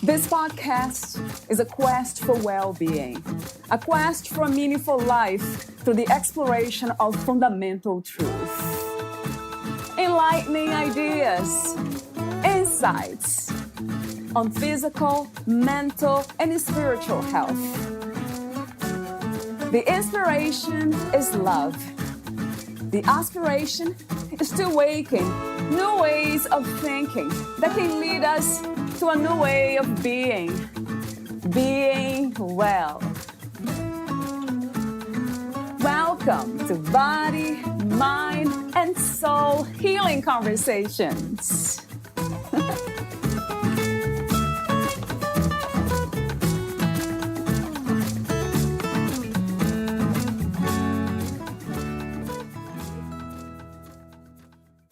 This podcast is a quest for well-being, a quest for a meaningful life through the exploration of fundamental truth. Enlightening ideas, insights on physical, mental, and spiritual health. The inspiration is love. The aspiration is to awaken new ways of thinking that can lead us to a new way of being well. Welcome to Body, Mind, and Soul Healing Conversations.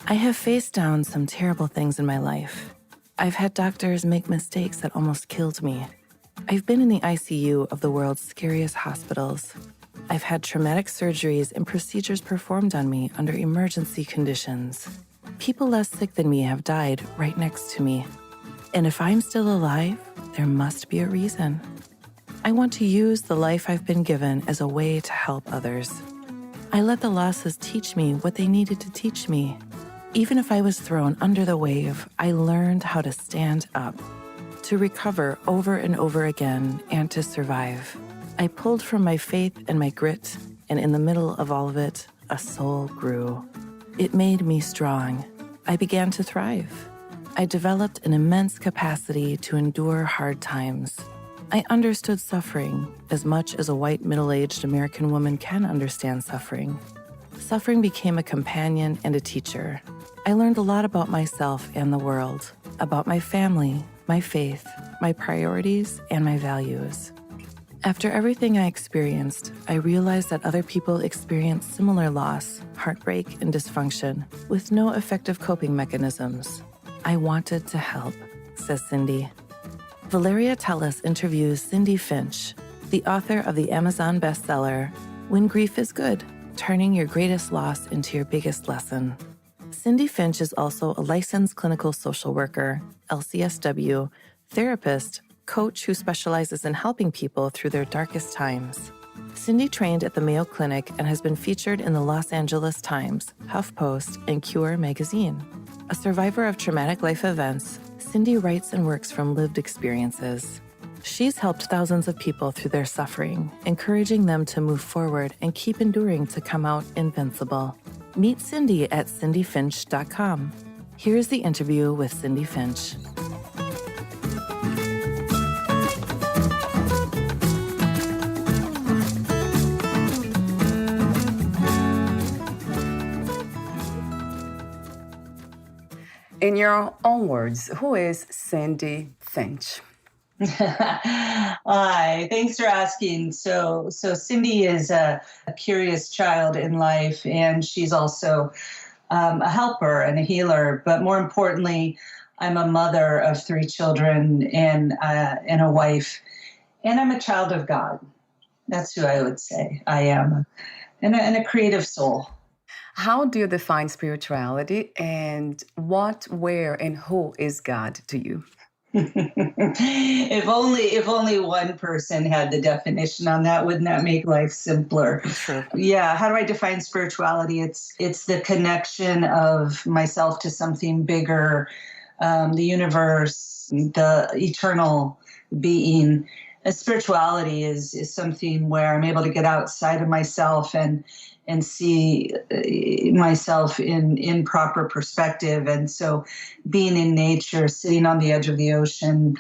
I have faced down some terrible things in my life. I've had doctors make mistakes that almost killed me. I've been in the ICU of the world's scariest hospitals. I've had traumatic surgeries and procedures performed on me under emergency conditions. People less sick than me have died right next to me. And if I'm still alive, there must be a reason. I want to use the life I've been given as a way to help others. I let the losses teach me what they needed to teach me. Even if I was thrown under the wave, I learned how to stand up, to recover over and over again, and to survive. I pulled from my faith and my grit, and in the middle of all of it, a soul grew. It made me strong. I began to thrive. I developed an immense capacity to endure hard times. I understood suffering as much as a white middle-aged American woman can understand suffering. Suffering became a companion and a teacher. I learned a lot about myself and the world, about my family, my faith, my priorities, and my values. After everything I experienced, I realized that other people experience similar loss, heartbreak, and dysfunction with no effective coping mechanisms. I wanted to help, says Cindy. Valeria Teles interviews Cindy Finch, the author of the Amazon bestseller, When Grief is Good, Turning Your Greatest Loss into Your Biggest Lesson. Cindy Finch is also a licensed clinical social worker, LCSW, therapist, coach who specializes in helping people through their darkest times. Cindy trained at the Mayo Clinic and has been featured in the Los Angeles Times, HuffPost, and Cure magazine. A survivor of traumatic life events, Cindy writes and works from lived experiences. She's helped thousands of people through their suffering, encouraging them to move forward and keep enduring to come out invincible. Meet Cindy at cindyfinch.com. Here's the interview with Cindy Finch. In your own words, who is Cindy Finch? Hi, thanks for asking. So Cindy is a curious child in life, and she's also a helper and a healer. But more importantly, I'm a mother of 3 children and a wife, and I'm a child of God. That's who I would say I am, and a creative soul. How do you define spirituality, and what, where, and who is God to you? If only one person had the definition on that, wouldn't that make life simpler? True. Yeah. How do I define spirituality? It's the connection of myself to something bigger, the universe, the eternal being. Spirituality is something where I'm able to get outside of myself and see myself in proper perspective. And so being in nature, sitting on the edge of the ocean,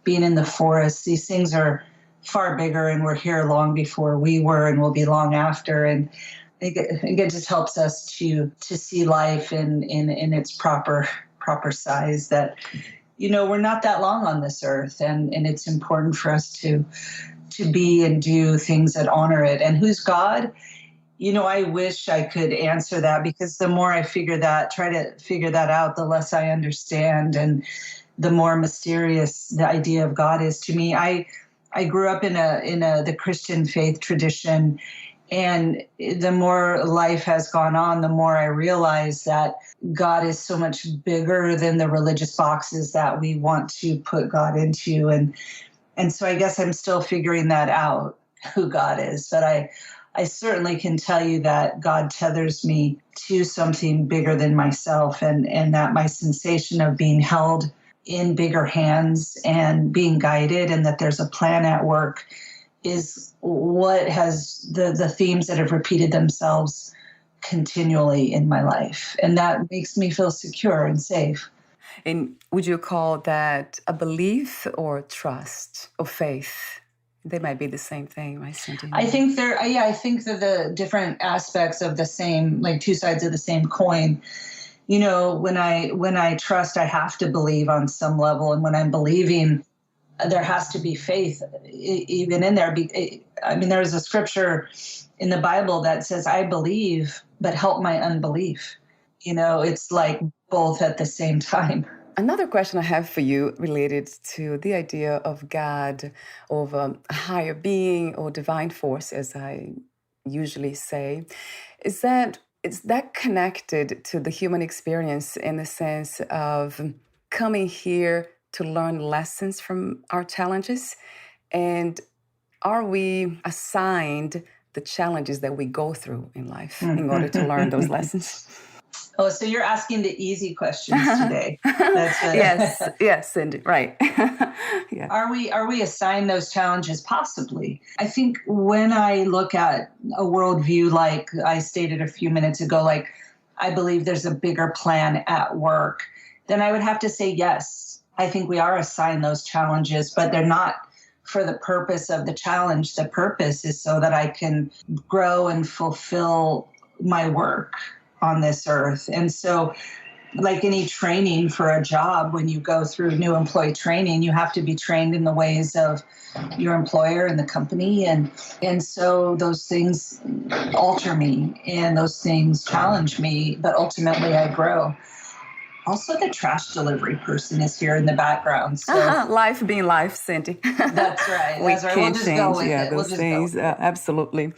being in the forest, these things are far bigger, and we're here long before we were and will be long after. And it just helps us to see life in its proper size, that, we're not that long on this earth, and it's important for us to be and do things that honor it. And who's God? I wish I could answer that, because the more I try to figure that out, the less I understand, and the more mysterious the idea of God is to me. I grew up in the Christian faith tradition, And the more life has gone on, the more I realize that God is so much bigger than the religious boxes that we want to put God into. And so I guess I'm still figuring that out, who God is. But I certainly can tell you that God tethers me to something bigger than myself, and that my sensation of being held in bigger hands and being guided, and that there's a plan at work, is what has the themes that have repeated themselves continually in my life. And that makes me feel secure and safe. And would you call that a belief or trust or faith? They might be the same thing, right, Cindy? I think I think that the different aspects of the same, like two sides of the same coin. You know, when I trust, I have to believe on some level. And when I'm believing, there has to be faith even in there. I mean, there's a scripture in the Bible that says, I believe, but help my unbelief. You know, it's like both at the same time. Another question I have for you related to the idea of God, of a higher being or divine force, as I usually say, is that connected to the human experience in the sense of coming here to learn lessons from our challenges? And are we assigned the challenges that we go through in life in order to learn those lessons? Oh, so you're asking the easy questions today. Yes, Cindy, right. Yeah. Are we assigned those challenges? Possibly. I think when I look at a worldview, like I stated a few minutes ago, like I believe there's a bigger plan at work, then I would have to say yes. I think we are assigned those challenges, but they're not for the purpose of the challenge. The purpose is so that I can grow and fulfill my work on this earth. And so, like any training for a job, when you go through new employee training, you have to be trained in the ways of your employer and the company. And so those things alter me and those things challenge me, but ultimately I grow. Also, the trash delivery person is here in the background. So life being life, Cindy. That's right. We That's right. can't We'll just change go with it. those things. Absolutely.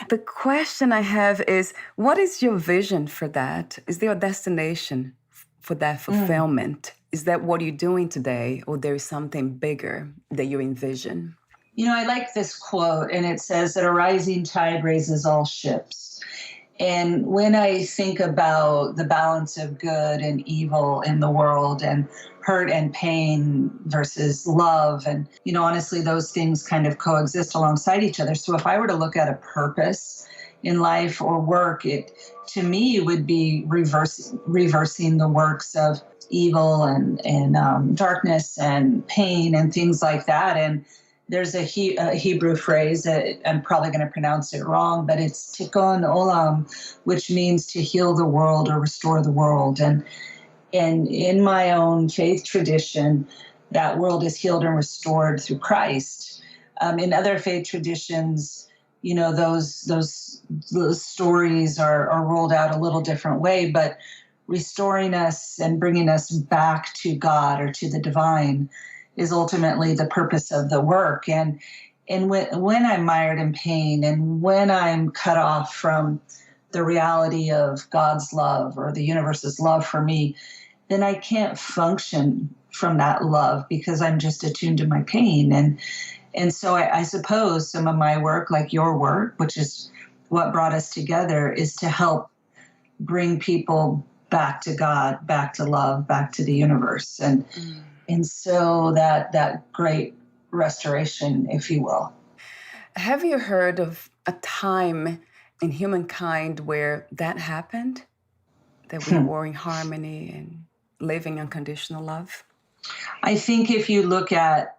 The question I have is, what is your vision for that? Is there a destination for that fulfillment? Is that what you're doing today, or there is something bigger that you envision? You know, I like this quote, and it says that a rising tide raises all ships. And when I think about the balance of good and evil in the world, and hurt and pain versus love, and, you know, honestly, those things kind of coexist alongside each other. So if I were to look at a purpose in life or work, it, to me, would be reversing the works of evil and darkness and pain and things like that. And there's a Hebrew phrase that I'm probably going to pronounce it wrong, but it's tikkun olam, which means to heal the world or restore the world. And in my own faith tradition, that world is healed and restored through Christ. In other faith traditions, you know, those stories are rolled out a little different way, but restoring us and bringing us back to God or to the divine is ultimately the purpose of the work. And when I'm mired in pain, and when I'm cut off from the reality of God's love or the universe's love for me, then I can't function from that love because I'm just attuned to my pain. And so I suppose some of my work, like your work, which is what brought us together, is to help bring people back to God, back to love, back to the universe. And so that great restoration, if you will. Have you heard of a time in humankind where that happened? That we were in harmony and living unconditional love? I think if you look at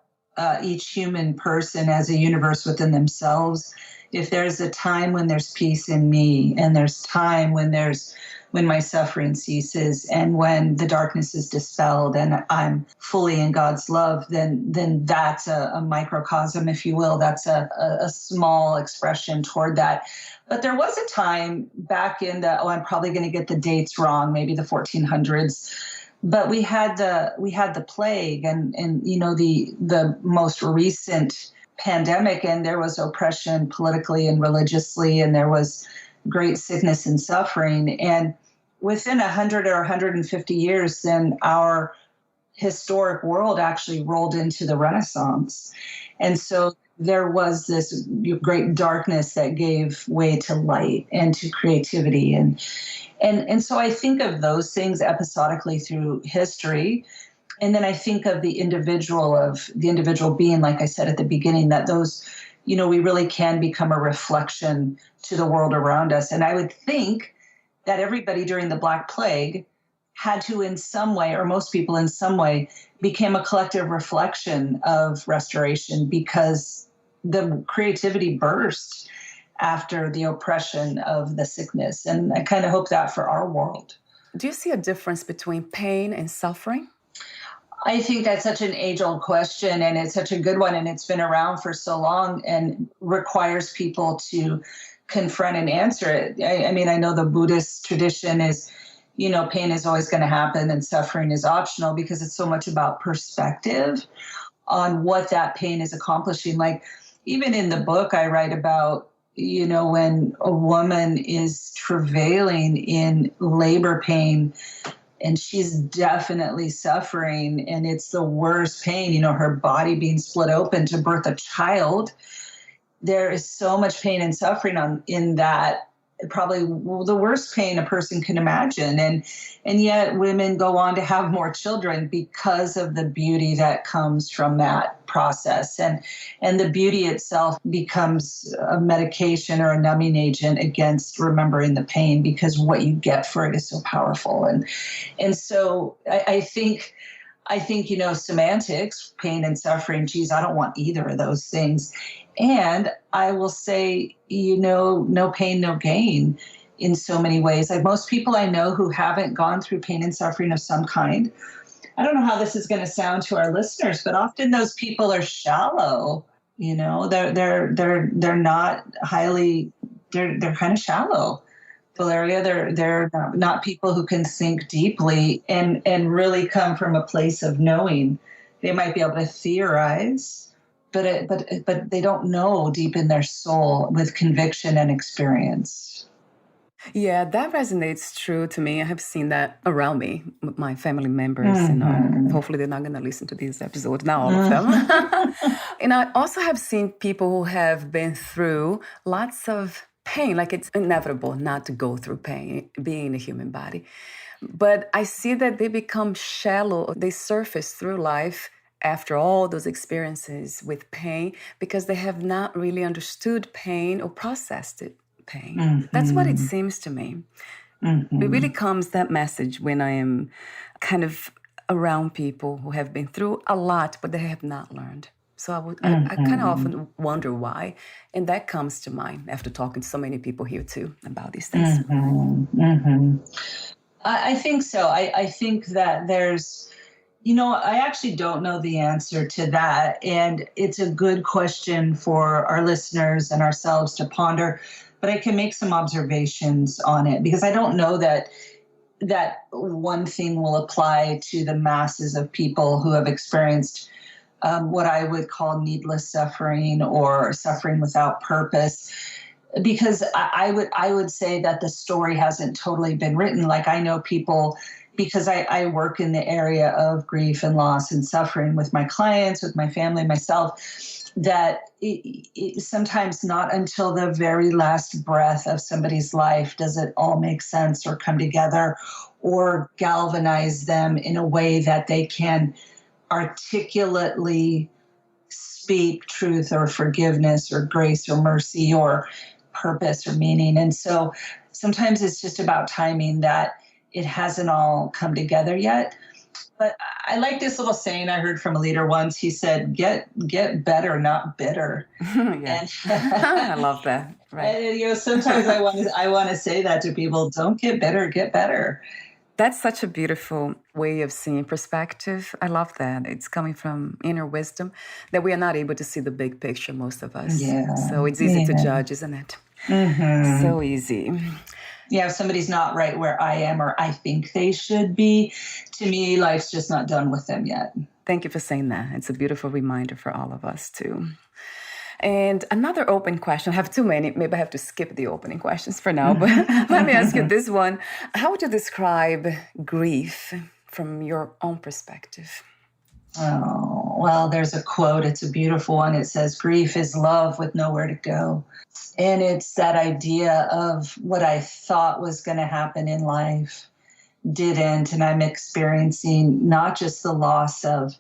each human person as a universe within themselves, if there's a time when there's peace in me, and there's time when my suffering ceases, and when the darkness is dispelled and I'm fully in God's love, then that's a microcosm, if you will. That's a small expression toward that. But there was a time back in I'm probably going to get the dates wrong, maybe the 1400s, but we had the plague, and you know, the most recent pandemic, and there was oppression politically and religiously, and there was great sickness and suffering. And within 100 or 150 years, then our historic world actually rolled into the Renaissance. And so there was this great darkness that gave way to light and to creativity. And so I think of those things episodically through history. And then I think of the individual being, like I said at the beginning, that those, we really can become a reflection to the world around us. And I would think that everybody during the Black Plague had to in some way, or most people in some way, became a collective reflection of restoration, because the creativity burst after the oppression of the sickness. And I kind of hope that for our world. Do you see a difference between pain and suffering? I think that's such an age-old question, and it's such a good one, and it's been around for so long and requires people to confront and answer it. I mean, I know the Buddhist tradition is, pain is always going to happen and suffering is optional, because it's so much about perspective on what that pain is accomplishing. Like, even in the book, I write about, when a woman is travailing in labor pain and she's definitely suffering, and it's the worst pain, her body being split open to birth a child. There is so much pain and suffering in that, probably the worst pain a person can imagine. And yet women go on to have more children because of the beauty that comes from that process. And the beauty itself becomes a medication or a numbing agent against remembering the pain, because what you get for it is so powerful. And so I think, semantics, pain and suffering, geez, I don't want either of those things. And I will say, no pain, no gain in so many ways. Like, most people I know who haven't gone through pain and suffering of some kind, I don't know how this is going to sound to our listeners, but often those people are shallow. They're not highly, they're kind of shallow. Valeria, they're not people who can think deeply and really come from a place of knowing. They might be able to theorize, but they don't know deep in their soul with conviction and experience. Yeah, that resonates true to me. I have seen that around me with my family members. Hopefully they're not going to listen to this episode, not all of them. And I also have seen people who have been through lots of pain, like it's inevitable not to go through pain, being a human body. But I see that they become shallow. They surface through life after all those experiences with pain, because they have not really understood pain or processed pain. Mm-hmm. That's what it seems to me. Mm-hmm. It really comes, that message, when I am kind of around people who have been through a lot, but they have not learned. So I kind of often wonder why. And that comes to mind after talking to so many people here too about these things. Mm-hmm. Mm-hmm. I think so. I think that there's, I actually don't know the answer to that. And it's a good question for our listeners and ourselves to ponder, but I can make some observations on it, because I don't know that one thing will apply to the masses of people who have experienced what I would call needless suffering or suffering without purpose. Because I would say that the story hasn't totally been written. Like, I know people, because I work in the area of grief and loss and suffering with my clients, with my family, myself, that it sometimes not until the very last breath of somebody's life does it all make sense or come together or galvanize them in a way that they can articulately speak truth or forgiveness or grace or mercy or purpose or meaning. And so sometimes it's just about timing, that it hasn't all come together yet. But I like this little saying I heard from a leader once. He said, get better, not bitter. Yeah. I love that. Right. And, sometimes I want to say that to people, don't get bitter, get better. That's such a beautiful way of seeing perspective. I love that. It's coming from inner wisdom, that we are not able to see the big picture, most of us. Yeah. So it's easy to judge, isn't it? Mm-hmm. So easy. Yeah, if somebody's not right where I am or I think they should be, to me, life's just not done with them yet. Thank you for saying that. It's a beautiful reminder for all of us too. And another open question. I have too many. Maybe I have to skip the opening questions for now, but let me ask you this one. How would you describe grief from your own perspective? Oh, well, there's a quote. It's a beautiful one. It says, "Grief is love with nowhere to go." And it's that idea of what I thought was going to happen in life didn't. And I'm experiencing not just the loss of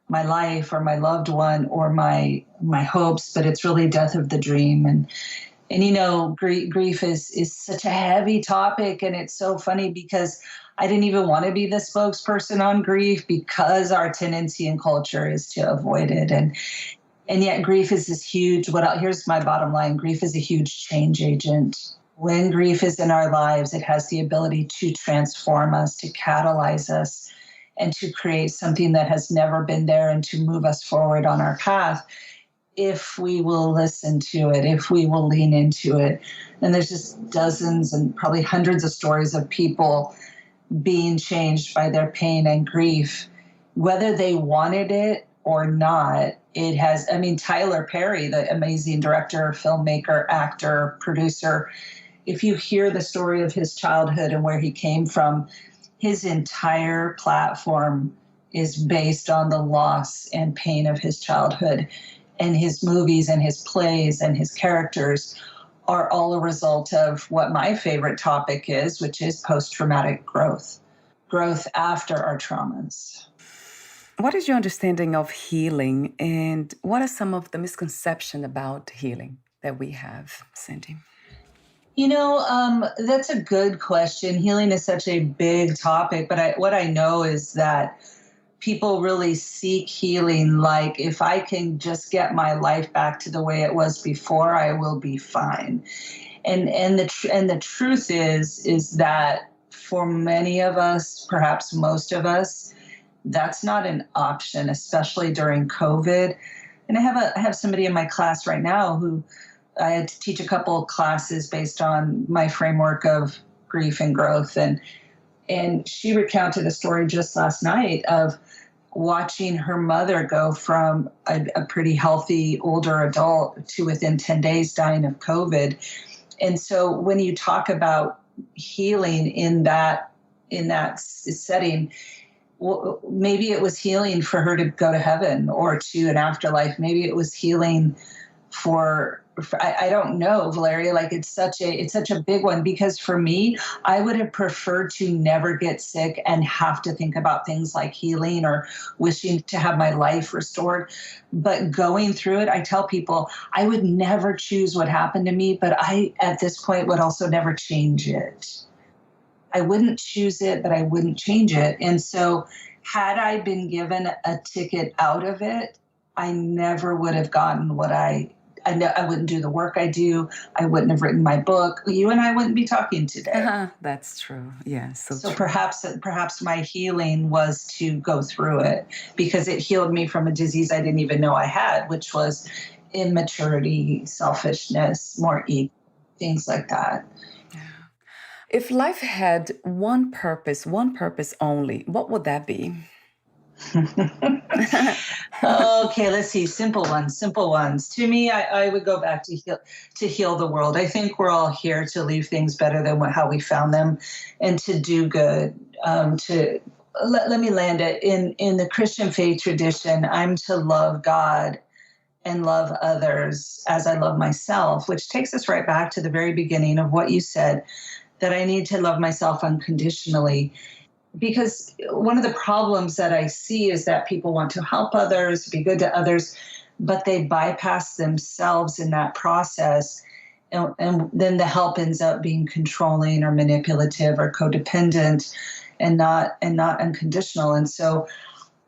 my life or my loved one or my hopes, but it's really death of the dream. And grief is such a heavy topic, and it's so funny because I didn't even want to be the spokesperson on grief because our tendency in culture is to avoid it. And yet grief is this huge, here's my bottom line: grief is a huge change agent. When grief is in our lives, it has the ability to transform us, to catalyze us, and to create something that has never been there, and to move us forward on our path if we will listen to it, if we will lean into it. And there's just dozens and probably hundreds of stories of people being changed by their pain and grief, whether they wanted it or not. It has, Tyler Perry, the amazing director, filmmaker, actor, producer, if you hear the story of his childhood and where he came from, his entire platform is based on the loss and pain of his childhood. And his movies and his plays and his characters are all a result of what my favorite topic is, which is post-traumatic growth after our traumas. What is your understanding of healing, and what are some of the misconceptions about healing that we have, Sandy? That's a good question. Healing is such a big topic, but what I know is that people really seek healing like, if I can just get my life back to the way it was before, I will be fine. And the truth is that for many of us, perhaps most of us, that's not an option, especially during COVID. And I have somebody in my class right now who I had to teach a couple of classes based on my framework of grief and growth. And she recounted a story just last night of watching her mother go from a pretty healthy older adult to within 10 days dying of COVID. And so when you talk about healing in that setting, well, maybe it was healing for her to go to heaven or to an afterlife. Maybe it was healing for I don't know, Valeria, like it's such a big one, because for me, I would have preferred to never get sick and have to think about things like healing or wishing to have my life restored. But going through it, I tell people I would never choose what happened to me, but I, at this point, would also never change it. I wouldn't choose it, but I wouldn't change it. And so had I been given a ticket out of it, I never would have gotten what I know. I wouldn't do the work I do. I wouldn't have written my book. You and I wouldn't be talking today. That's true. Yeah, so true. Perhaps my healing was to go through it, because it healed me from a disease I didn't even know I had, which was immaturity, selfishness, more ego, things like that. If life had one purpose only, what would that be? Okay, let's see. Simple ones. To me, I would go back to heal the world. I think we're all here to leave things better than how we found them, and to do good. Let me land it in the Christian faith tradition. I'm to love God and love others as I love myself, which takes us right back to the very beginning of what you said, that I need to love myself unconditionally. Because one of the problems that I see is that people want to help others, be good to others, but they bypass themselves in that process. And then the help ends up being controlling or manipulative or codependent and not unconditional. And so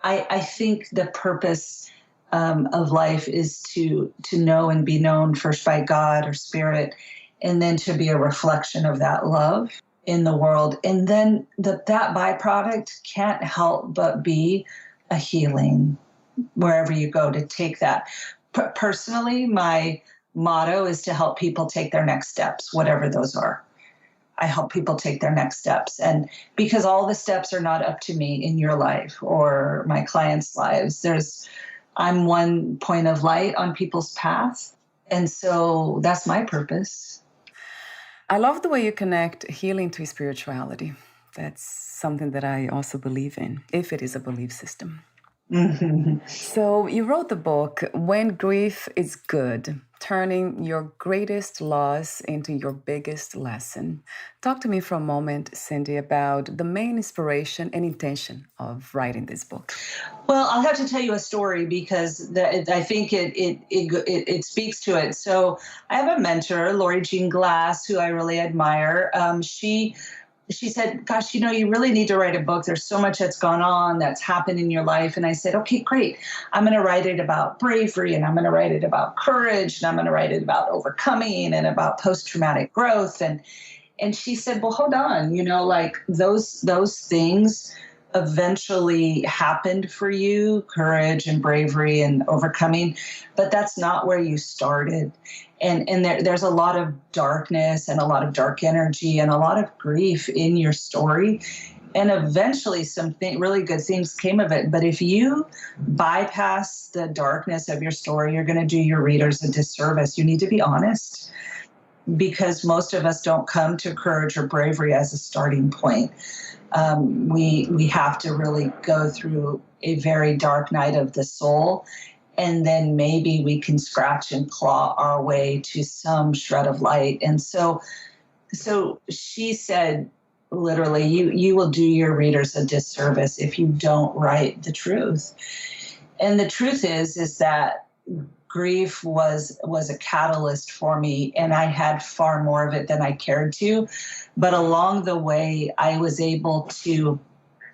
I think the purpose of life is to know and be known first by God or Spirit, and then to be a reflection of that love in the world. And then that byproduct can't help but be a healing wherever you go, to take that. Personally, my motto is to help people take their next steps, whatever those are. I help people take their next steps. And because all the steps are not up to me in your life or my clients' lives, I'm one point of light on people's path. And so that's my purpose. I love the way you connect healing to spirituality. That's something that I also believe in, if it is a belief system. Mhm. So you wrote the book, When Grief is Good, turning your greatest loss into your biggest lesson. Talk to me for a moment, Cindy, about the main inspiration and intention of writing this book. Well, I'll have to tell you a story because I think it speaks to it. So I have a mentor, Lori Jean Glass, who I really admire. She said, "Gosh, you really need to write a book. There's so much that's gone on, that's happened in your life." And I said, "Okay, great. I'm going to write it about bravery, and I'm going to write it about courage, and I'm going to write it about overcoming and about post-traumatic growth." And she said, "Well, hold on. Like those things eventually happened for you, courage and bravery and overcoming, but that's not where you started. And there's a lot of darkness and a lot of dark energy and a lot of grief in your story. And eventually something really good things came of it. But if you bypass the darkness of your story, you're going to do your readers a disservice. You need to be honest, because most of us don't come to courage or bravery as a starting point. We have to really go through a very dark night of the soul, and then maybe we can scratch and claw our way to some shred of light. And so she said, literally, you will do your readers a disservice if you don't write the truth. And the truth is that grief was a catalyst for me, and I had far more of it than I cared to. But along the way, I was able to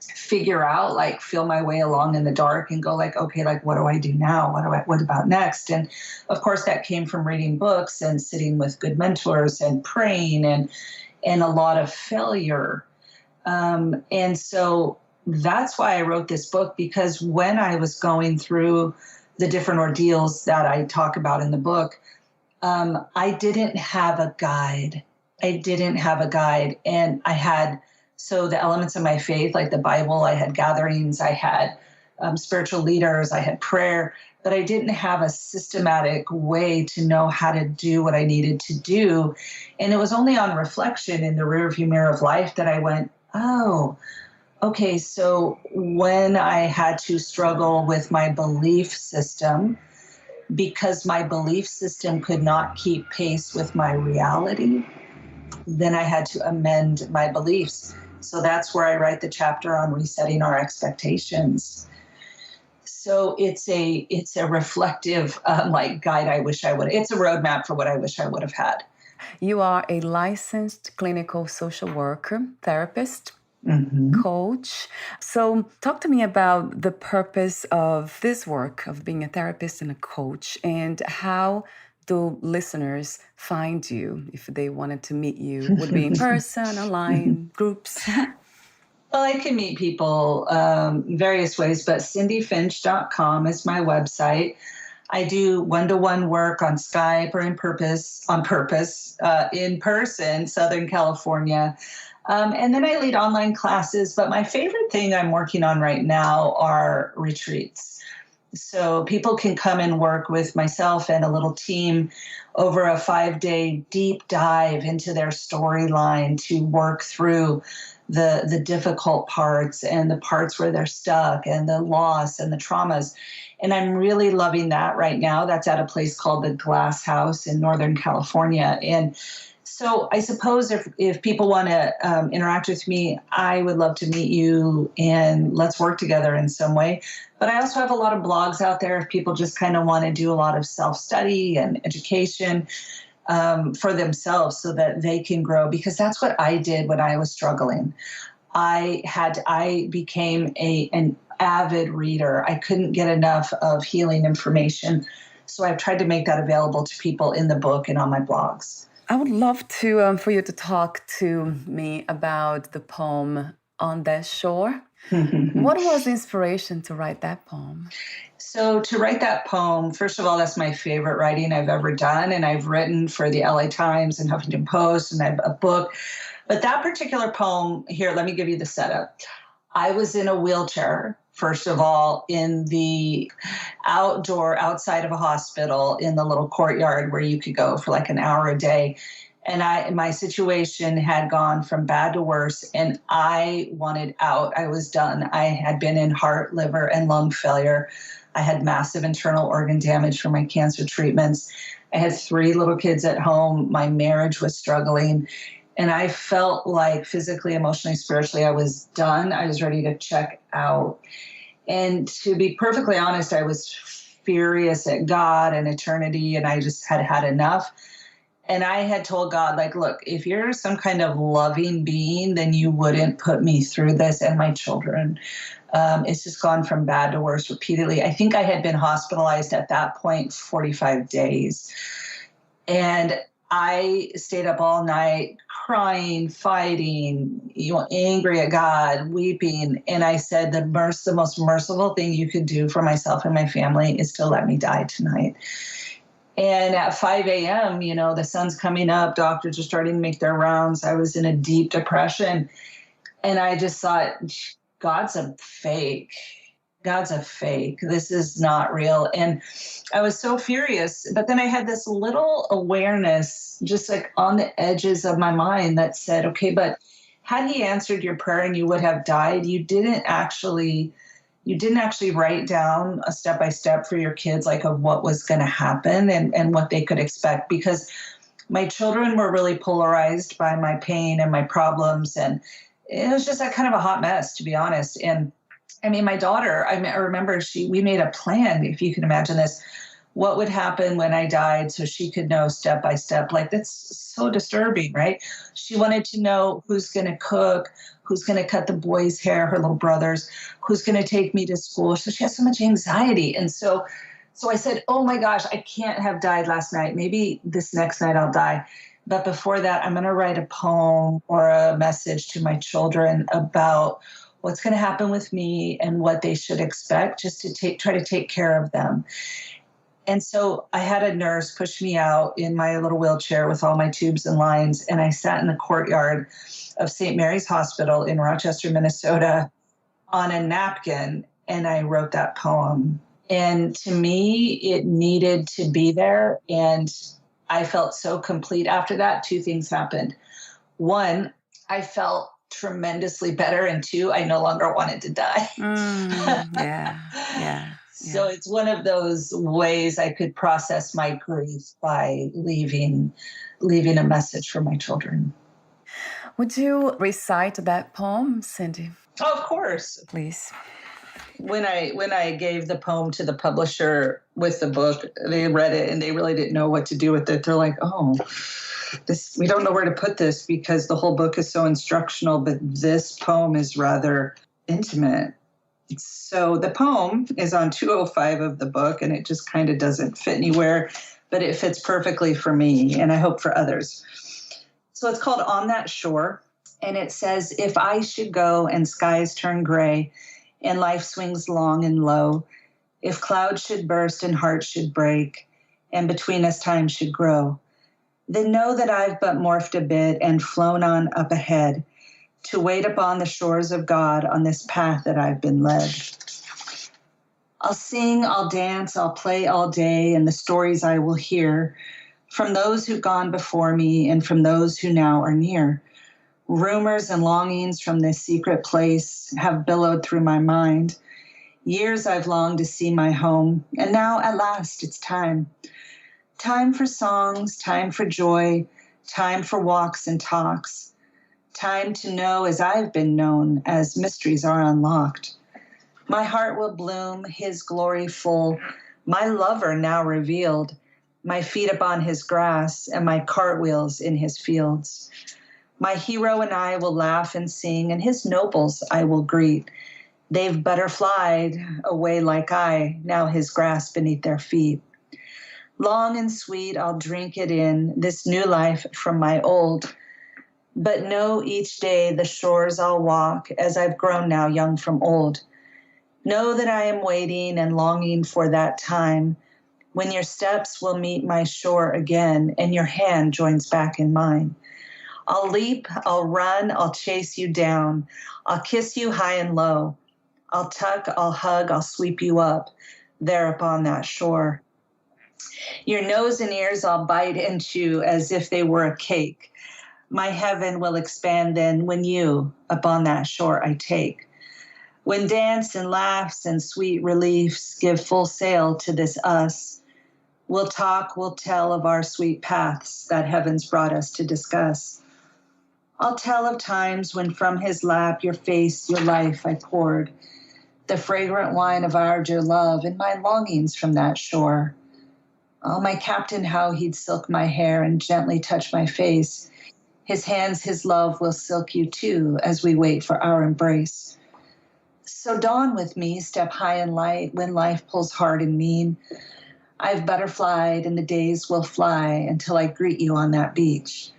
figure out, like, feel my way along in the dark and go like, okay, like, what do I do now? What about next? And of course that came from reading books and sitting with good mentors and praying and a lot of failure. And so that's why I wrote this book, because when I was going through the different ordeals that I talk about in the book, I didn't have a guide. And I had, so the elements of my faith, like the Bible, I had gatherings, I had spiritual leaders, I had prayer, but I didn't have a systematic way to know how to do what I needed to do. And it was only on reflection in the rearview mirror of life that I went, oh, okay, so when I had to struggle with my belief system, because my belief system could not keep pace with my reality, then I had to amend my beliefs. So that's where I write the chapter on resetting our expectations. So it's a reflective like guide. It's a roadmap for what I wish I would have had. You are a licensed clinical social worker, therapist, coach. So talk to me about the purpose of this work of being a therapist and a coach, and how do listeners find you if they wanted to meet you? Would it be in person, online, groups? Well, I can meet people various ways, but cindyfinch.com is my website. I do one-to-one work on Skype or in person, Southern California. And then I lead online classes, but my favorite thing I'm working on right now are retreats. So people can come and work with myself and a little team over a 5-day deep dive into their storyline to work through the difficult parts and the parts where they're stuck and the loss and the traumas. And I'm really loving that right now. That's at a place called the Glass House in Northern California. And so I suppose if people want to interact with me, I would love to meet you and let's work together in some way. But I also have a lot of blogs out there if people just kind of want to do a lot of self-study and education for themselves so that they can grow, because that's what I did when I was struggling. I became an avid reader. I couldn't get enough of healing information. So I've tried to make that available to people in the book and on my blogs. I would love to for you to talk to me about the poem On That Shore. What was the inspiration to write that poem? So to write that poem, first of all, that's my favorite writing I've ever done. And I've written for the LA Times and Huffington Post, and I have a book. But that particular poem here, let me give you the setup. I was in a wheelchair first of all, in the outside of a hospital in the little courtyard where you could go for like an hour a day. And my situation had gone from bad to worse, and I wanted out. I was done. I had been in heart, liver, and lung failure. I had massive internal organ damage from my cancer treatments. I had 3 little kids at home. My marriage was struggling. And I felt like physically, emotionally, spiritually, I was done. I was ready to check out. And to be perfectly honest, I was furious at God and eternity, and I just had had enough. And I had told God, like, look, if you're some kind of loving being, then you wouldn't put me through this and my children. It's just gone from bad to worse repeatedly. I think I had been hospitalized at that point 45 days. And I stayed up all night crying, fighting, angry at God, weeping. And I said, the most merciful thing you could do for myself and my family is to let me die tonight. And at 5 a.m., the sun's coming up, doctors are starting to make their rounds. I was in a deep depression. And I just thought, God's a fake. God's a fake. This is not real. And I was so furious. But then I had this little awareness just like on the edges of my mind that said, okay, but had he answered your prayer and you would have died, you didn't actually write down a step-by-step for your kids, like of what was going to happen and what they could expect, because my children were really polarized by my pain and my problems. And it was just a kind of a hot mess, to be honest. And I mean, my daughter, I remember we made a plan, if you can imagine this, what would happen when I died so she could know step by step. Like, that's so disturbing, right? She wanted to know who's going to cook, who's going to cut the boys' hair, her little brothers, who's going to take me to school. So she has so much anxiety. And so I said, oh my gosh, I can't have died last night. Maybe this next night I'll die. But before that, I'm going to write a poem or a message to my children about what's going to happen with me and what they should expect, just to try to take care of them. And so I had a nurse push me out in my little wheelchair with all my tubes and lines, and I sat in the courtyard of St. Mary's Hospital in Rochester, Minnesota, on a napkin, and I wrote that poem. And to me, it needed to be there, and I felt so complete after that. 2 things happened. 1, I felt tremendously better, and 2, I no longer wanted to die. Yeah. So it's one of those ways I could process my grief by leaving a message for my children. Would you recite that poem, Cindy? Oh, of course. Please. When I gave the poem to the publisher with the book, they read it and they really didn't know what to do with it. They're like, oh, we don't know where to put this because the whole book is so instructional, but this poem is rather intimate. So the poem is on 205 of the book, and it just kind of doesn't fit anywhere, but it fits perfectly for me, and I hope for others. So it's called On That Shore, and it says, if I should go and skies turn gray and life swings long and low, if clouds should burst and hearts should break and between us time should grow, then know that I've but morphed a bit and flown on up ahead to wait upon the shores of God on this path that I've been led. I'll sing, I'll dance, I'll play all day, and the stories I will hear from those who've gone before me and from those who now are near. Rumors and longings from this secret place have billowed through my mind. Years I've longed to see my home, and now at last it's time. Time for songs, time for joy, time for walks and talks. Time to know as I've been known, as mysteries are unlocked. My heart will bloom, his glory full, my lover now revealed, my feet upon his grass and my cartwheels in his fields. My hero and I will laugh and sing, and his nobles I will greet. They've butterflied away like I, now his grass beneath their feet. Long and sweet I'll drink it in, this new life from my old, but know each day the shores I'll walk as I've grown now young from old. Know that I am waiting and longing for that time when your steps will meet my shore again and your hand joins back in mine. I'll leap, I'll run, I'll chase you down. I'll kiss you high and low. I'll tuck, I'll hug, I'll sweep you up there upon that shore. Your nose and ears I'll bite and chew as if they were a cake. My heaven will expand then when you upon that shore I take. When dance and laughs and sweet reliefs give full sail to this us, we'll talk, we'll tell of our sweet paths that heaven's brought us to discuss. I'll tell of times when from his lap your face, your life I poured, the fragrant wine of our dear love and my longings from that shore. Oh, my captain, how he'd silk my hair and gently touch my face. His hands, his love will silk you too as we wait for our embrace. So dawn with me, step high and light when life pulls hard and mean. I've butterflied and the days will fly until I greet you on that beach.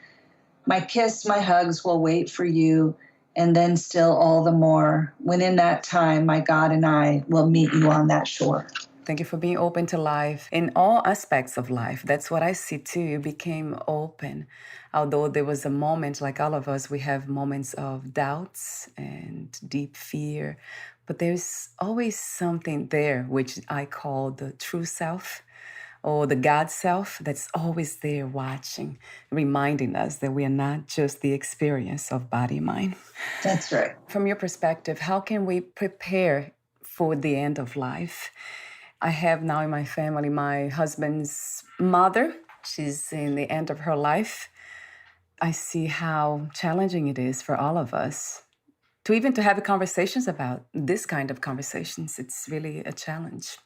My kiss, my hugs will wait for you, and then still all the more when in that time my God and I will meet you on that shore. Thank you for being open to life in all aspects of life. That's what I see too. You became open. Although there was a moment, like all of us, we have moments of doubts and deep fear, but there's always something there, which I call the true self or the God self, that's always there watching, reminding us that we are not just the experience of body and mind. That's right. From your perspective, how can we prepare for the end of life? I have now in my family my husband's mother. She's in the end of her life. I see how challenging it is for all of us to have conversations about this kind of conversations. It's really a challenge.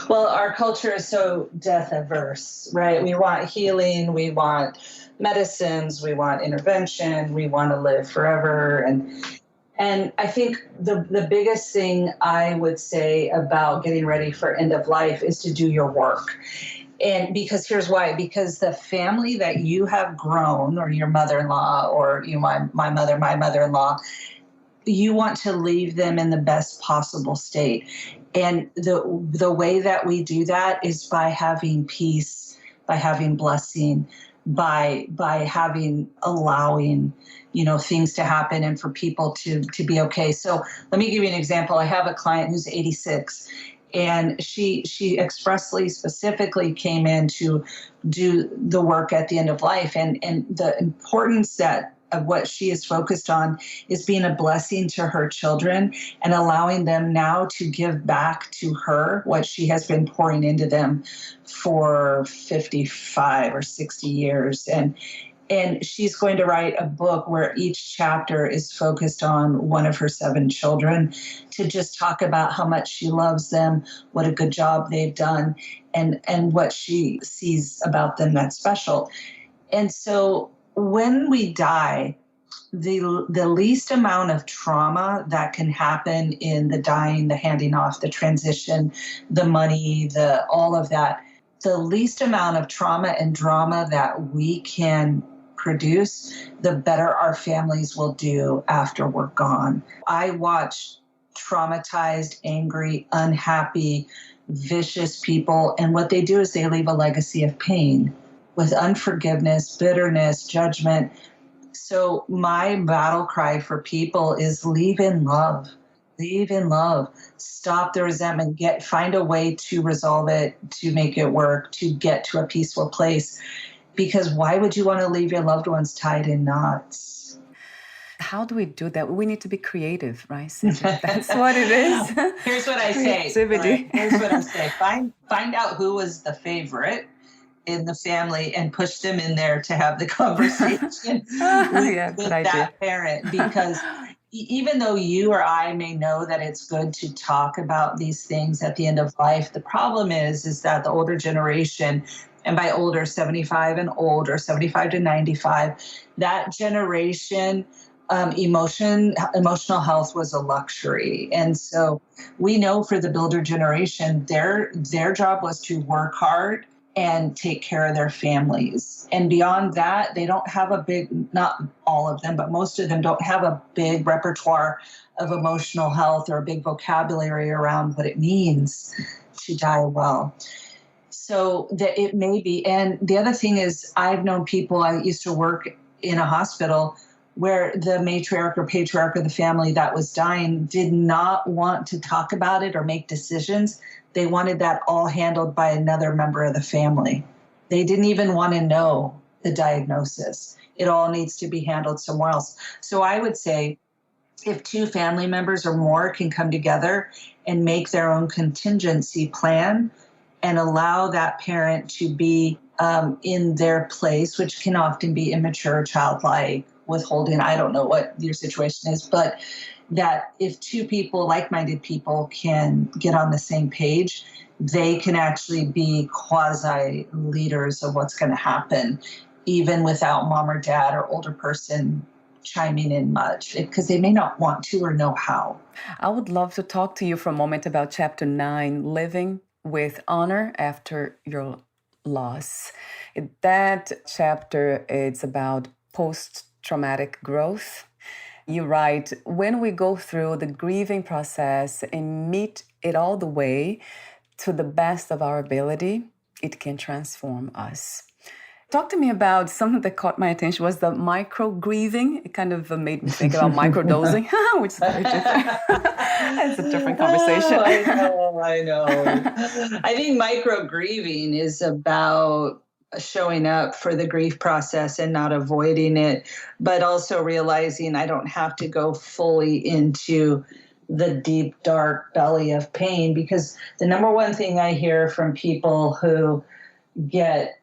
Well, our culture is so death averse, right? We want healing, we want medicines, we want intervention, we want to live forever. And I think the biggest thing I would say about getting ready for end of life is to do your work. And because here's why, because the family that you have grown, or your mother-in-law, or my mother-in-law, you want to leave them in the best possible state. And the way that we do that is by having peace, by having blessing, by allowing, things to happen and for people to be okay. So let me give you an example. I have a client who's 86, and she expressly, specifically came in to do the work at the end of life. And the importance of what she is focused on is being a blessing to her children and allowing them now to give back to her what she has been pouring into them for 55 or 60 years. And she's going to write a book where each chapter is focused on one of her 7 children, to just talk about how much she loves them, what a good job they've done, and what she sees about them that's special. And so when we die, the least amount of trauma that can happen in the dying, the handing off, the transition, the money, all of that, the least amount of trauma and drama that we can produce, the better our families will do after we're gone. I watch traumatized, angry, unhappy, vicious people, and what they do is they leave a legacy of pain with unforgiveness, bitterness, judgment. So my battle cry for people is leave in love. Leave in love. Stop the resentment. Find a way to resolve it, to make it work, to get to a peaceful place. Because why would you want to leave your loved ones tied in knots? How do we do that? We need to be creative, right? That's what it is. Here's what I say. Creativity. Right? Here's what I say. Find out who was the favorite in the family and push them in there to have the conversation with that parent. Because even though you or I may know that it's good to talk about these things at the end of life, the problem is that the older generation, and by older, 75 and older, 75 to 95, that generation, emotional health was a luxury. And so we know for the builder generation, their job was to work hard and take care of their families. And beyond that, they don't have a big, not all of them, but most of them don't have a big repertoire of emotional health or a big vocabulary around what it means to die well. So that it may be. And the other thing is, I've known people, I used to work in a hospital where the matriarch or patriarch of the family that was dying did not want to talk about it or make decisions. They wanted that all handled by another member of the family. They didn't even want to know the diagnosis. It all needs to be handled somewhere else. So I would say if two family members or more can come together and make their own contingency plan and allow that parent to be in their place, which can often be immature, childlike, withholding, I don't know what your situation is, but that if two people, like-minded people, can get on the same page, they can actually be quasi-leaders of what's going to happen, even without mom or dad or older person chiming in much, because they may not want to or know how. I would love to talk to you for a moment about chapter 9, living with honor after your loss. That chapter, it's about post-traumatic growth. You write, when we go through the grieving process and meet it all the way to the best of our ability, it can transform us. Talk to me about something that caught my attention was the micro-grieving. It kind of made me think about microdosing, which is very different. It's a different conversation. Oh, I know. I think micro-grieving is about showing up for the grief process and not avoiding it, but also realizing I don't have to go fully into the deep, dark belly of pain, because the number one thing I hear from people who get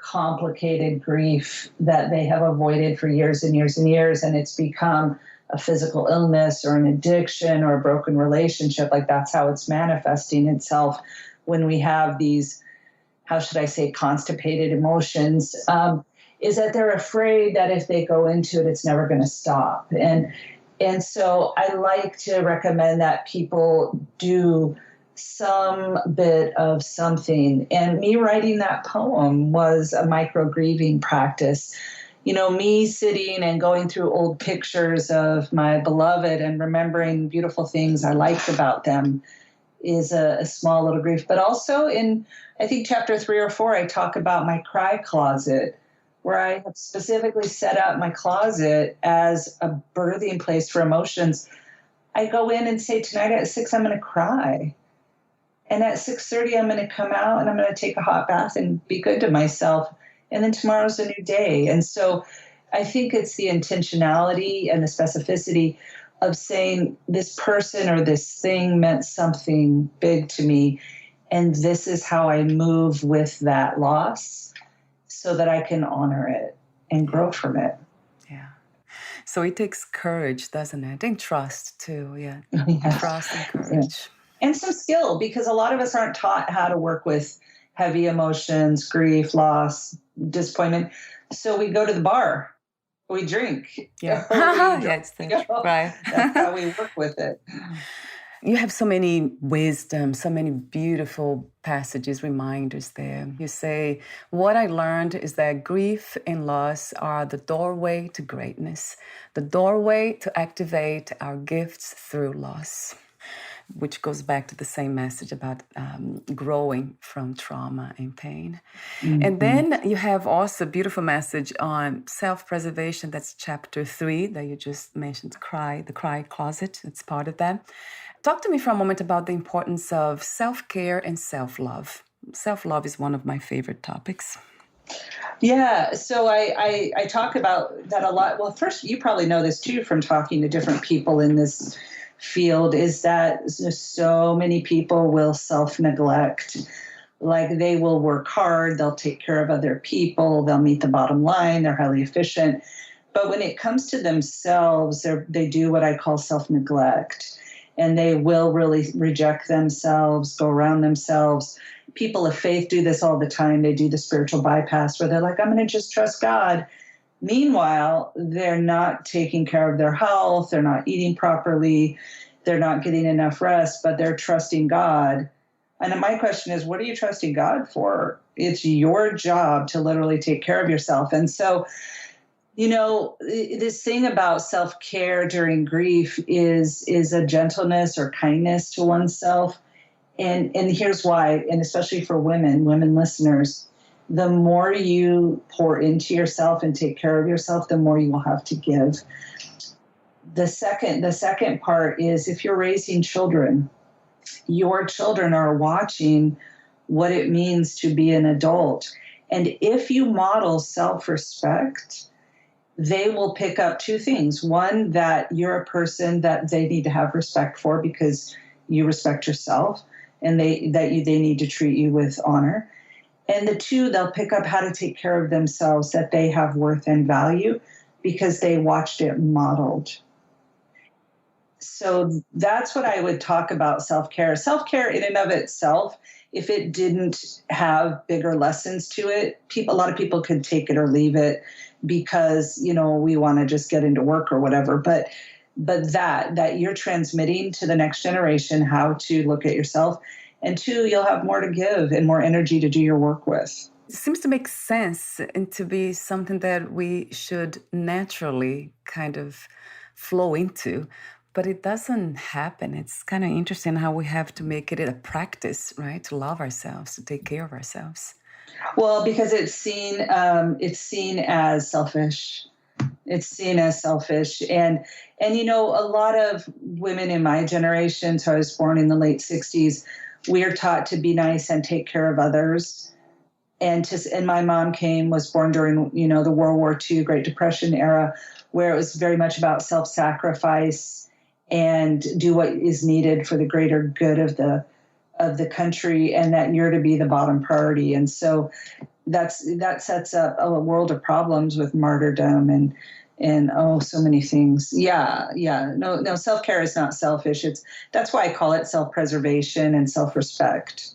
complicated grief that they have avoided for years and years and years, and it's become a physical illness or an addiction or a broken relationship, like that's how it's manifesting itself when we have these, how should I say, constipated emotions, is that they're afraid that if they go into it, it's never going to stop. And so I like to recommend that people do some bit of something. And me writing that poem was a micro-grieving practice. You know, me sitting and going through old pictures of my beloved and remembering beautiful things I liked about them is a small little grief. But also in, I think, chapter 3 or 4, I talk about my cry closet, where I have specifically set out my closet as a birthing place for emotions. I go in and say, tonight at 6, I'm going to cry. And at 6:30, I'm going to come out and I'm going to take a hot bath and be good to myself. And then tomorrow's a new day. And so I think it's the intentionality and the specificity of saying this person or this thing meant something big to me. And this is how I move with that loss so that I can honor it and grow from it. Yeah. So it takes courage, doesn't it? And trust too. Yeah. Yes. Trust and courage. And some skill, because a lot of us aren't taught how to work with heavy emotions, grief, loss, disappointment. So we go to the bar, we drink. Yeah. Right. That's how we work with it. You have so many wisdom, so many beautiful passages, reminders there. You say, what I learned is that grief and loss are the doorway to greatness, the doorway to activate our gifts through loss, which goes back to the same message about growing from trauma and pain. Mm-hmm. And then you have also a beautiful message on self-preservation. That's chapter 3 that you just mentioned, the cry closet. It's part of that. Talk to me for a moment about the importance of self-care and self-love. Self-love is one of my favorite topics. Yeah, so I talk about that a lot. Well, first, you probably know this too from talking to different people in this field, is that so many people will self-neglect. Like they will work hard, they'll take care of other people, they'll meet the bottom line, they're highly efficient. But when it comes to themselves, they do what I call self-neglect. And they will really reject themselves, go around themselves. People of faith do this all the time. They do the spiritual bypass where they're like, I'm going to just trust God. Meanwhile, they're not taking care of their health. They're not eating properly. They're not getting enough rest, but they're trusting God. And my question is, what are you trusting God for? It's your job to literally take care of yourself. And so, you know, this thing about self-care during grief is a gentleness or kindness to oneself. And here's why, and especially for women listeners, the more you pour into yourself and take care of yourself, the more you will have to give. The second part is if you're raising children, your children are watching what it means to be an adult. And if you model self-respect, they will pick up two things. One, that you're a person that they need to have respect for because you respect yourself, and they need to treat you with honor. And the two, they'll pick up how to take care of themselves, that they have worth and value because they watched it modeled. So that's what I would talk about self-care. Self-care in and of itself, if it didn't have bigger lessons to it, a lot of people could take it or leave it because, we want to just get into work or whatever. But that you're transmitting to the next generation how to look at yourself. And two, you'll have more to give and more energy to do your work with. It seems to make sense and to be something that we should naturally kind of flow into. But it doesn't happen. It's kind of interesting how we have to make it a practice, right? To love ourselves, to take care of ourselves. Well, because it's seen as selfish. It's seen as selfish, and a lot of women in my generation. So I was born in the late '60s. We are taught to be nice and take care of others, and my mom was born during the World War II, Great Depression era, where it was very much about self-sacrifice and do what is needed for the greater good of the country, and that you're to be the bottom priority. And so that sets up a world of problems with martyrdom and so many things. Yeah. No, self-care is not selfish. That's why I call it self-preservation and self-respect.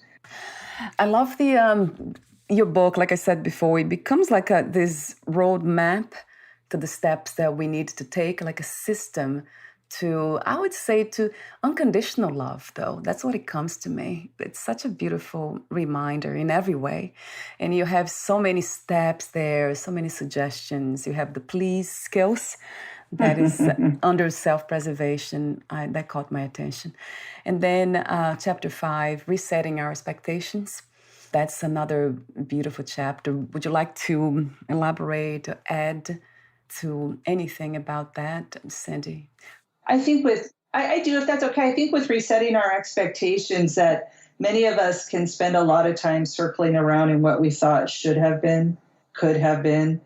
I love your book. Like I said before, it becomes like this roadmap to the steps that we need to take, like a system to, I would say, to unconditional love, though. That's what it comes to me. It's such a beautiful reminder in every way. And you have so many steps there, so many suggestions. You have the please skills that is under self-preservation. That caught my attention. And then chapter 5, resetting our expectations. That's another beautiful chapter. Would you like to elaborate or add to anything about that, Sandy? I think I do, if that's okay. I think with resetting our expectations, that many of us can spend a lot of time circling around in what we thought should have been, could have been.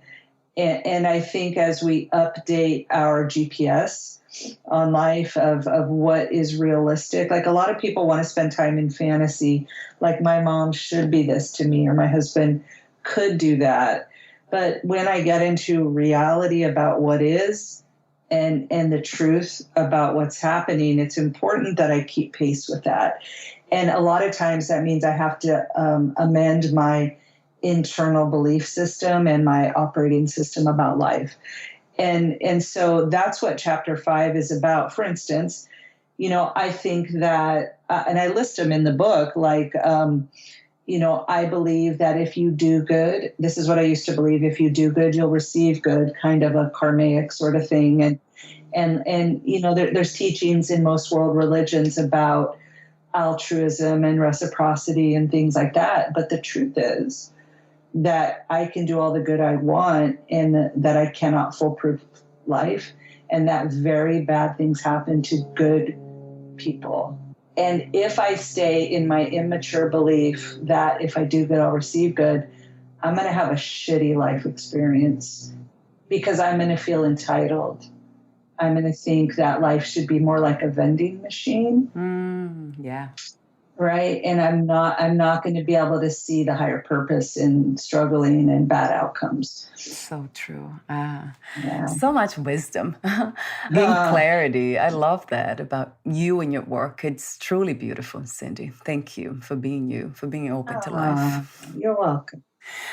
And I think as we update our GPS on life of what is realistic, like a lot of people want to spend time in fantasy, like my mom should be this to me, or my husband could do that. But when I get into reality about what is, and the truth about what's happening, it's important that I keep pace with that. And a lot of times that means I have to amend my internal belief system and my operating system about life. And so that's what chapter 5 is about. For instance, I think that, and I list them in the book, like, I believe that if you do good, this is what I used to believe, if you do good, you'll receive good, kind of a karmic sort of thing. And there's teachings in most world religions about altruism and reciprocity and things like that. But the truth is that I can do all the good I want, and that I cannot foolproof life, and that very bad things happen to good people. And if I stay in my immature belief that if I do good, I'll receive good, I'm going to have a shitty life experience because I'm going to feel entitled. I'm going to think that life should be more like a vending machine. Yeah. Right. And I'm not going to be able to see the higher purpose in struggling and bad outcomes. So true. Yeah. So much wisdom and clarity. I love that about you and your work. It's truly beautiful, Cindy. Thank you for being you, for being open to life. You're welcome.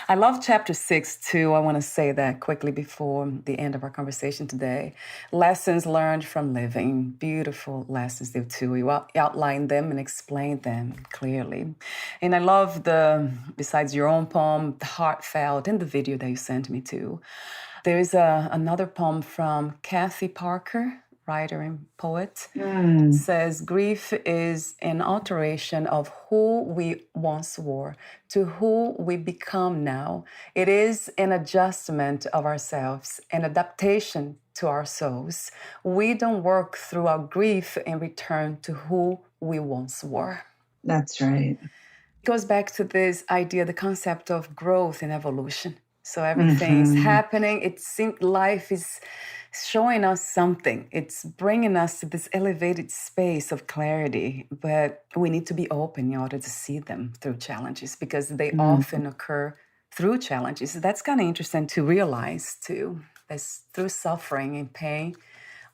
I love chapter 6 too. I want to say that quickly before the end of our conversation today. Lessons learned from living. Beautiful lessons there too. You outline them and explain them clearly. And I love besides your own poem, the heartfelt, and the video that you sent me too. There is another poem from Kathy Parker. writer and poet, Mm. says grief is an alteration of who we once were to who we become now. It is an adjustment of ourselves, an adaptation to our souls. We don't work through our grief and return to who we once were. That's right. It goes back to this idea, the concept of growth and evolution. So everything's happening. It seems life is showing us something. It's bringing us to this elevated space of clarity, but we need to be open in order to see them through challenges because they often occur through challenges. That's kind of interesting to realize too. As through suffering and pain,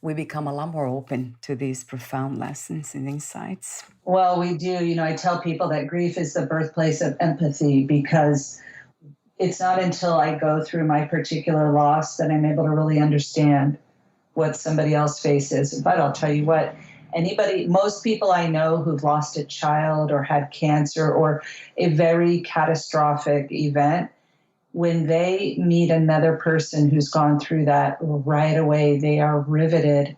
we become a lot more open to these profound lessons and insights. Well, we do. I tell people that grief is the birthplace of empathy because it's not until I go through my particular loss that I'm able to really understand what somebody else faces. But I'll tell you what, most people I know who've lost a child or had cancer or a very catastrophic event, when they meet another person who's gone through that, right away they are riveted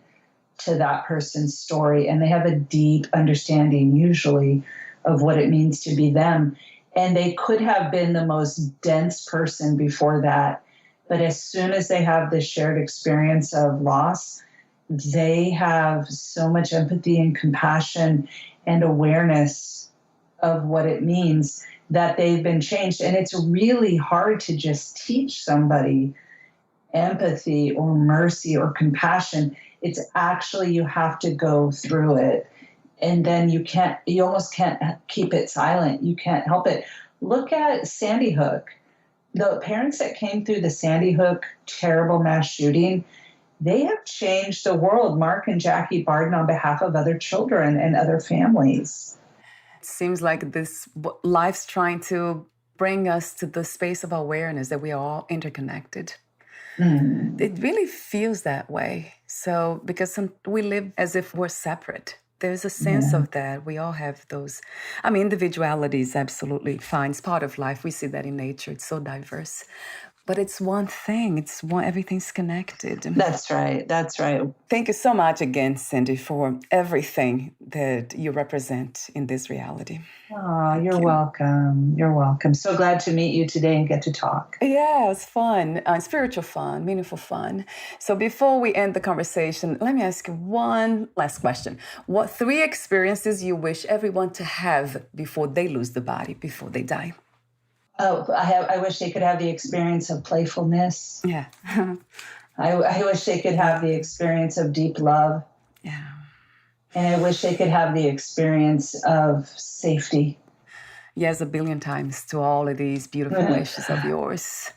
to that person's story and they have a deep understanding usually of what it means to be them. And they could have been the most dense person before that, but as soon as they have this shared experience of loss, they have so much empathy and compassion and awareness of what it means that they've been changed. And it's really hard to just teach somebody empathy or mercy or compassion. It's actually, you have to go through it. And then you almost can't keep it silent. You can't help it. Look at Sandy Hook. The parents that came through the Sandy Hook terrible mass shooting, they have changed the world. Mark and Jackie Barden on behalf of other children and other families. It seems like this life's trying to bring us to the space of awareness that we are all interconnected. It really feels that way. So because we live as if we're separate. There's a sense of that. We all have those. Individuality is absolutely fine. It's part of life. We see that in nature. It's so diverse. But it's one thing. Everything's connected. That's right. That's right. Thank you so much again, Cindy, for everything that you represent in this reality. Oh, you're welcome. You're welcome. So glad to meet you today and get to talk. Yeah, it was fun. Spiritual fun, meaningful fun. So before we end the conversation, let me ask you one last question. What 3 experiences you wish everyone to have before they lose the body, before they die? Oh, I wish they could have the experience of playfulness. Yeah. I wish they could have the experience of deep love. Yeah. And I wish they could have the experience of safety. Yes, 1 billion times to all of these beautiful wishes of yours.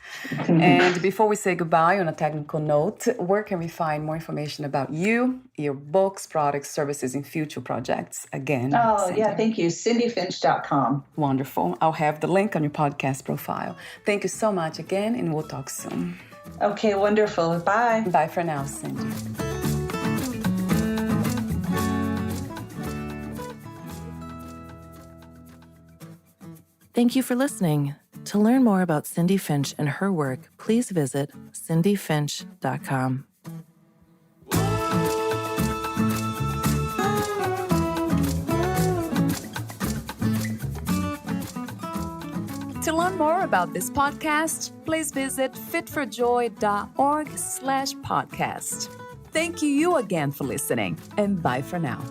And before we say goodbye, on a technical note, where can we find more information about you, your books, products, services, and future projects? Again. Oh, Cindy. yeah, thank you. CindyFinch.com. Wonderful. I'll have the link on your podcast profile. Thank you so much again, and we'll talk soon. Okay, wonderful. Bye. Bye for now, Cindy. Thank you for listening. To learn more about Cindy Finch and her work, please visit cindyfinch.com. To learn more about this podcast, please visit fitforjoy.org/podcast. Thank you again for listening, and bye for now.